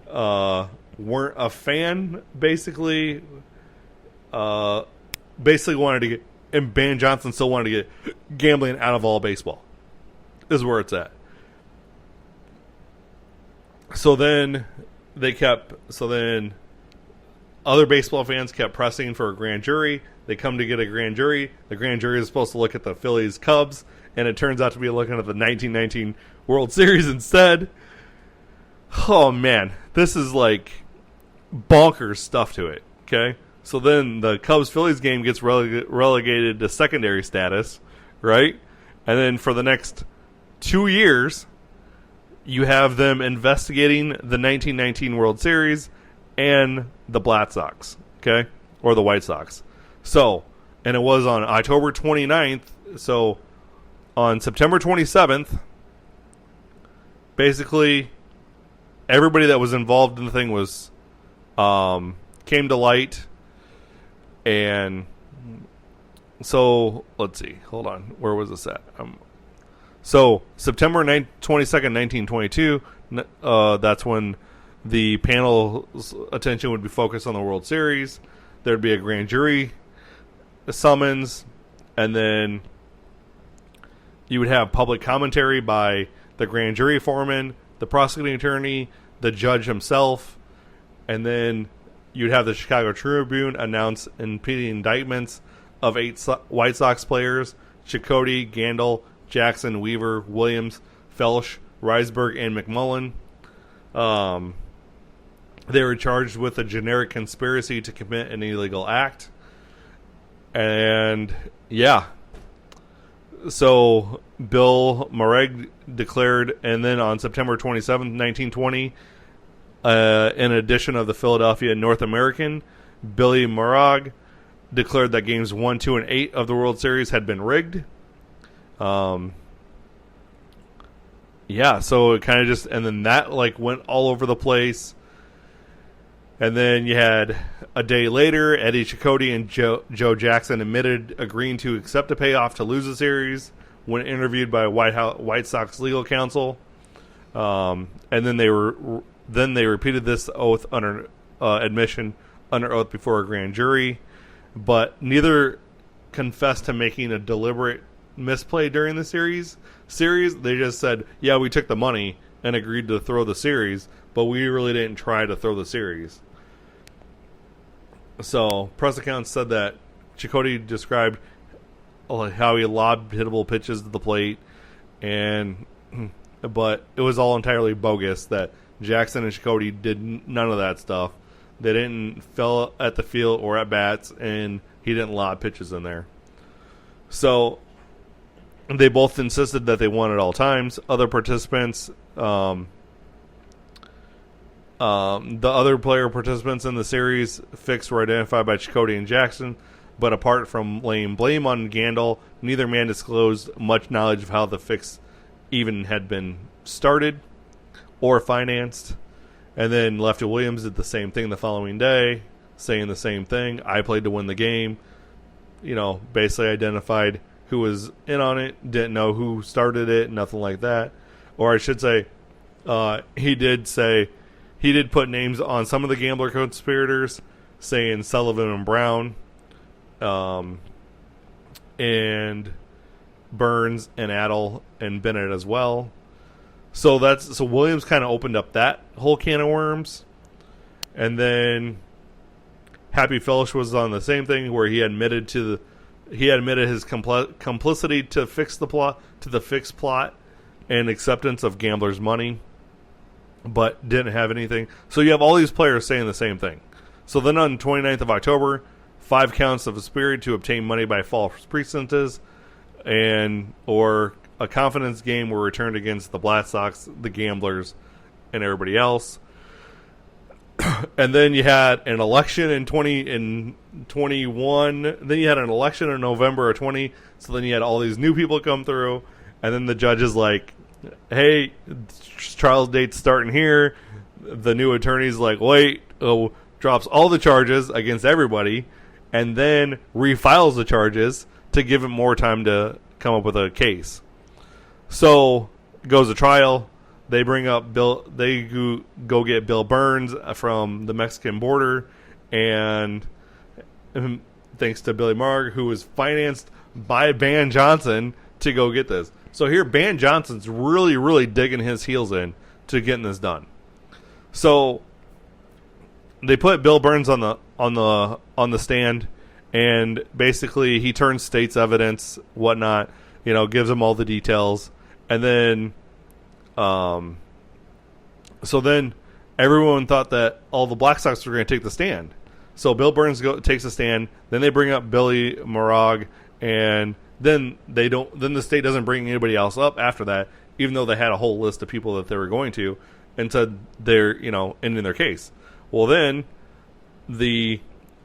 weren't a fan, basically wanted to and Ban Johnson still wanted to get gambling out of all baseball. Is where it's at. So then other baseball fans kept pressing for a grand jury. They come to get a grand jury. The grand jury is supposed to look at the Phillies Cubs, and it turns out to be looking at the 1919 World Series instead. Oh man, this is like bonkers stuff to it. Okay, so then the Cubs Phillies game gets relegated to secondary status, right? And then for the next 2 years, you have them investigating the 1919 World Series and the Black Sox, okay? Or the White Sox. So, and it was on October 29th. So, on September 27th, basically, everybody that was involved in the thing was came to light. And so, let's see. Hold on. Where was this at? So, September 22nd, 1922, that's when the panel's attention would be focused on the World Series. There'd be a grand jury summons, and then you would have public commentary by the grand jury foreman, the prosecuting attorney, the judge himself, and then you'd have the Chicago Tribune announce impending indictments of 8 White Sox players: Chakotay, Gandil, Jackson, Weaver, Williams, Felsch, Risberg, and McMullen. They were charged with a generic conspiracy to commit an illegal act. And, yeah. So, Bill Mareg declared, and then on September 27th, 1920, in addition of the Philadelphia North American, Billy Marag declared that games 1, 2, and 8 of the World Series had been rigged. Yeah, so it kind of just, and then that like went all over the place. And then you had a day later, Eddie Chakotay and Joe Jackson admitted agreeing to accept a payoff to lose the series when interviewed by White Sox legal counsel. And then they repeated this oath under admission under oath before a grand jury, but neither confessed to making a deliberate misplay during the series. They just said, yeah, we took the money and agreed to throw the series, but we really didn't try to throw the series. So press accounts said that Chakotay described how he lobbed hittable pitches to the plate, but it was all entirely bogus. That Jackson and Chakotay did none of that stuff. They didn't fell at the field or at bats, and he didn't lob pitches in there. So they both insisted that they won at all times. Other participants, the other player participants in the series fix were identified by Chakotay and Jackson, but apart from laying blame on Gandil, neither man disclosed much knowledge of how the fix even had been started or financed. And then Lefty Williams did the same thing the following day, saying the same thing. I played to win the game. Basically identified who was in on it, didn't know who started it, nothing like that. Or I should say, he did put names on some of the gambler conspirators, saying Sullivan and Brown, and Burns and Adel and Bennett as well. So Williams kind of opened up that whole can of worms. And then Happy Felsch was on the same thing, where he admitted his complicity to the fixed plot and acceptance of gamblers' money, but didn't have anything. So you have all these players saying the same thing. So then on 29th of October, 5 counts of a spirit to obtain money by false pretenses or a confidence game were returned against the Black Sox, the gamblers, and everybody else. And then you had an election in 21. Then you had an election in November of 20. So then you had all these new people come through. And then the judge is like, hey, trial date's starting here. The new attorney's like, wait, drops all the charges against everybody, and then refiles the charges to give him more time to come up with a case. So goes to trial. They bring up Bill. They go get Bill Burns from the Mexican border, and thanks to Billy Marg, who was financed by Van Johnson to go get this. So here, Van Johnson's really, really digging his heels in to getting this done. So they put Bill Burns on the stand, and basically he turns state's evidence, whatnot, gives them all the details, and then, so then everyone thought that all the Black Sox were going to take the stand. So Bill Burns takes a stand. Then they bring up Billy Marag, and then Then the state doesn't bring anybody else up after that, even though they had a whole list of people that they were going to, and said they're ending their case. Well, then the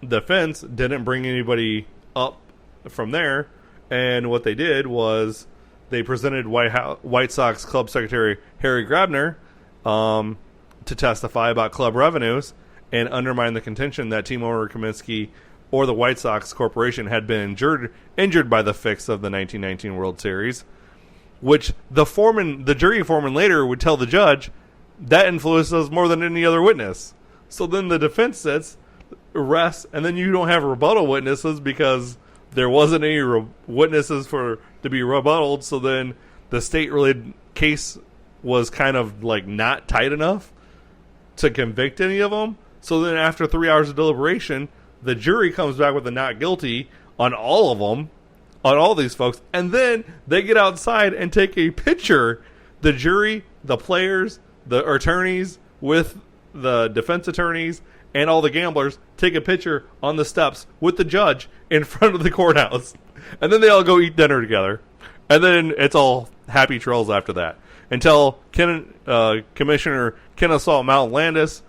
defense didn't bring anybody up from there, and what they did was they presented White Sox club secretary Harry Grabner to testify about club revenues and undermine the contention that team owner Comiskey or the White Sox Corporation had been injured by the fix of the 1919 World Series, which the jury foreman later would tell the judge that influenced us more than any other witness. So then the defense sits, rests, and then you don't have rebuttal witnesses because there wasn't any witnesses to be rebutted. So then the state-related case was kind of like not tight enough to convict any of them. So then after 3 hours of deliberation, the jury comes back with a not guilty on all of them, on all these folks, and then they get outside and take a picture. The jury, the players, the attorneys with the defense attorneys, and all the gamblers take a picture on the steps with the judge in front of the courthouse. And then they all go eat dinner together. And then it's all happy trails after that. Until Commissioner Kennesaw Mount Landis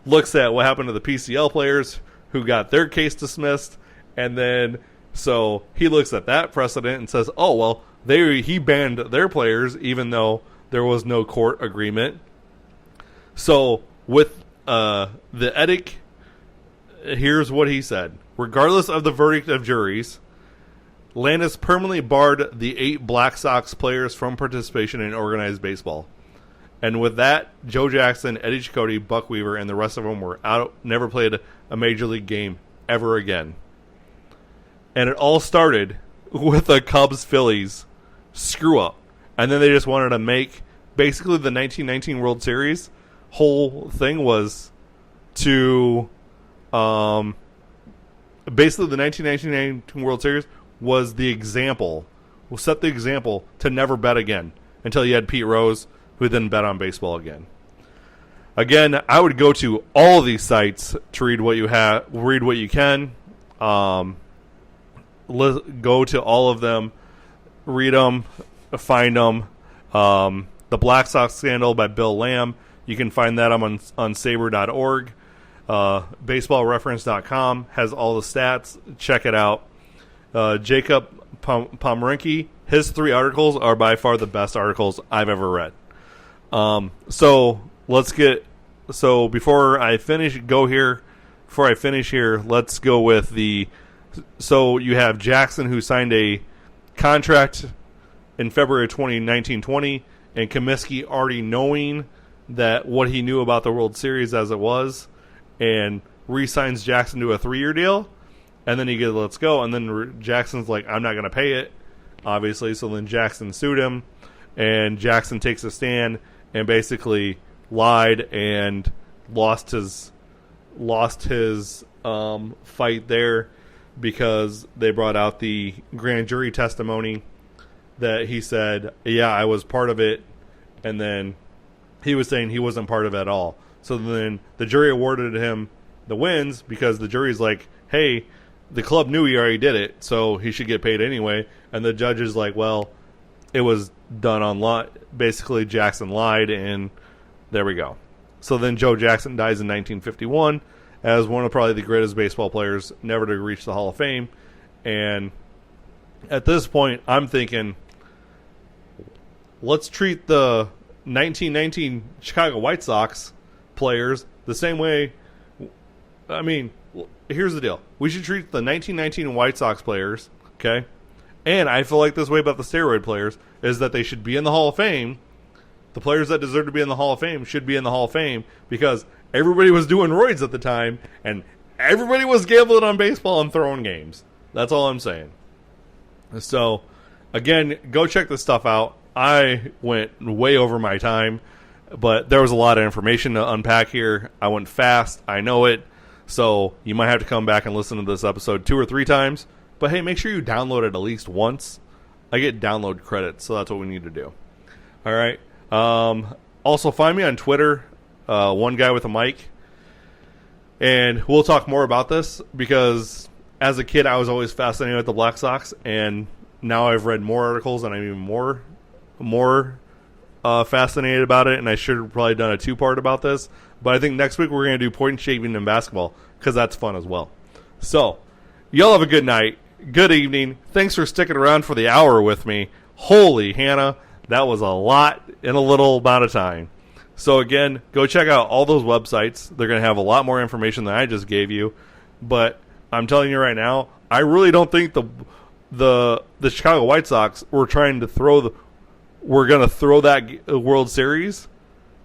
looks at what happened to the PCL players who got their case dismissed. And then so he looks at that precedent and says, oh, well, he banned their players even though there was no court agreement. So with the edict, here's what he said. Regardless of the verdict of juries, Landis permanently barred the 8 Black Sox players from participation in organized baseball. And with that, Joe Jackson, Eddie Chicote, Buck Weaver, and the rest of them were out, never played a major league game ever again. And it all started with the Cubs-Phillies screw-up. And then they just wanted to make basically the 1919 World Series whole thing was to basically the 1919 World Series was the example, will set the example to never bet again until you had Pete Rose, who then bet on baseball again. Again, I would go to all these sites to read what you can. Go to all of them, read them, find them. The Black Sox Scandal by Bill Lamb. You can find that on saber.org. Baseballreference.com has all the stats. Check it out. Jacob Pomeranke, his 3 articles are by far the best articles I've ever read. So before I finish here, let's go with so you have Jackson, who signed a contract in February of 1920, and Comiskey already knowing that what he knew about the World Series as it was, and re-signs Jackson to a 3-year deal, and then he gets let's go, and then Jackson's like, I'm not going to pay it, obviously, so then Jackson sued him, and Jackson takes a stand and basically lied and lost his fight there because they brought out the grand jury testimony that he said, yeah, I was part of it, and then he was saying he wasn't part of it at all. So then the jury awarded him the wins because the jury's like, hey, the club knew he already did it, so he should get paid anyway. And the judge is like, well, it was done on basically Jackson lied, and there we go. So then Joe Jackson dies in 1951 as one of probably the greatest baseball players never to reach the Hall of Fame. And at this point, I'm thinking, let's treat the 1919 Chicago White Sox players the same way. I mean, here's the deal. We should treat the 1919 White Sox players, okay? And I feel like this way about the steroid players, is that they should be in the Hall of Fame. The players that deserve to be in the Hall of Fame should be in the Hall of Fame because everybody was doing roids at the time, and everybody was gambling on baseball and throwing games. That's all I'm saying. So, again, go check this stuff out. I went way over my time, but there was a lot of information to unpack here. I went fast. I know it. So, you might have to come back and listen to this episode 2 or 3 times. But, hey, make sure you download it at least once. I get download credits, so that's what we need to do. All right. Also, find me on Twitter, One Guy with a Mic. And we'll talk more about this because as a kid, I was always fascinated with the Black Sox. And now I've read more articles and I'm even more fascinated about it. And I should have probably done a 2-part about this. But I think next week we're going to do point shaving in basketball because that's fun as well. So, y'all have a good night. Good evening. Thanks for sticking around for the hour with me. Holy Hannah, that was a lot in a little amount of time. So again, go check out all those websites. They're going to have a lot more information than I just gave you. But I'm telling you right now, I really don't think the Chicago White Sox were trying to throw that World Series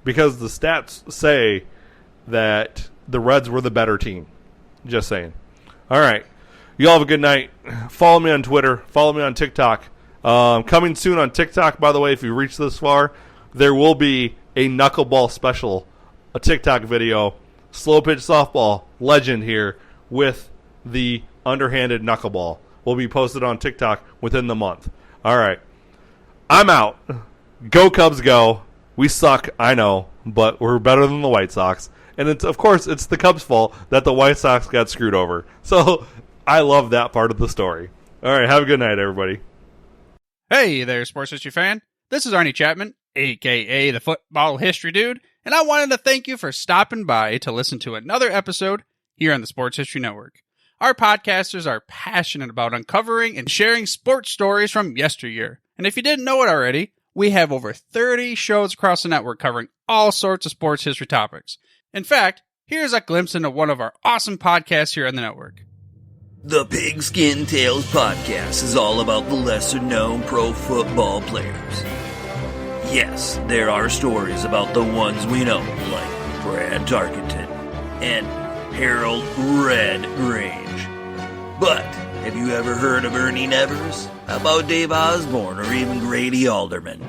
because the stats say that the Reds were the better team. Just saying. All right. You all have a good night. Follow me on Twitter. Follow me on TikTok. Coming soon on TikTok, by the way, if you reach this far, there will be a knuckleball special, a TikTok video, slow pitch softball legend here with the underhanded knuckleball. Will be posted on TikTok within the month. All right. I'm out. Go Cubs go. We suck, I know, but we're better than the White Sox. And it's the Cubs' fault that the White Sox got screwed over. So I love that part of the story. All right, have a good night, everybody. Hey there, sports history fan. This is Arnie Chapman, a.k.a. the Football History Dude, and I wanted to thank you for stopping by to listen to another episode here on the Sports History Network. Our podcasters are passionate about uncovering and sharing sports stories from yesteryear. And if you didn't know it already, we have over 30 shows across the network covering all sorts of sports history topics. In fact, here's a glimpse into one of our awesome podcasts here on the network. The Pigskin Tales podcast is all about the lesser-known pro football players. Yes, there are stories about the ones we know, like Brad Tarkenton and Harold Red Grange. But have you ever heard of Ernie Nevers? How about Dave Osborne or even Grady Alderman?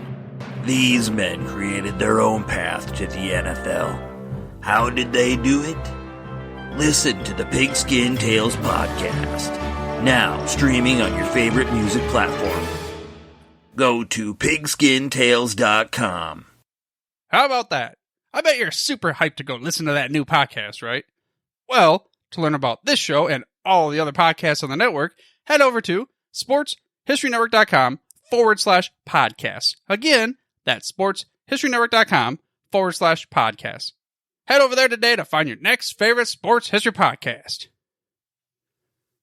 These men created their own path to the NFL. How did they do it? Listen to the Pigskin Tales podcast, now streaming on your favorite music platform. Go to pigskintales.com. How about that? I bet you're super hyped to go listen to that new podcast, right? Well, to learn about this show and all the other podcasts on the network, head over to sportshistorynetwork.com/podcast. Again, that's sportshistorynetwork.com/podcast. Head over there today to find your next favorite sports history podcast.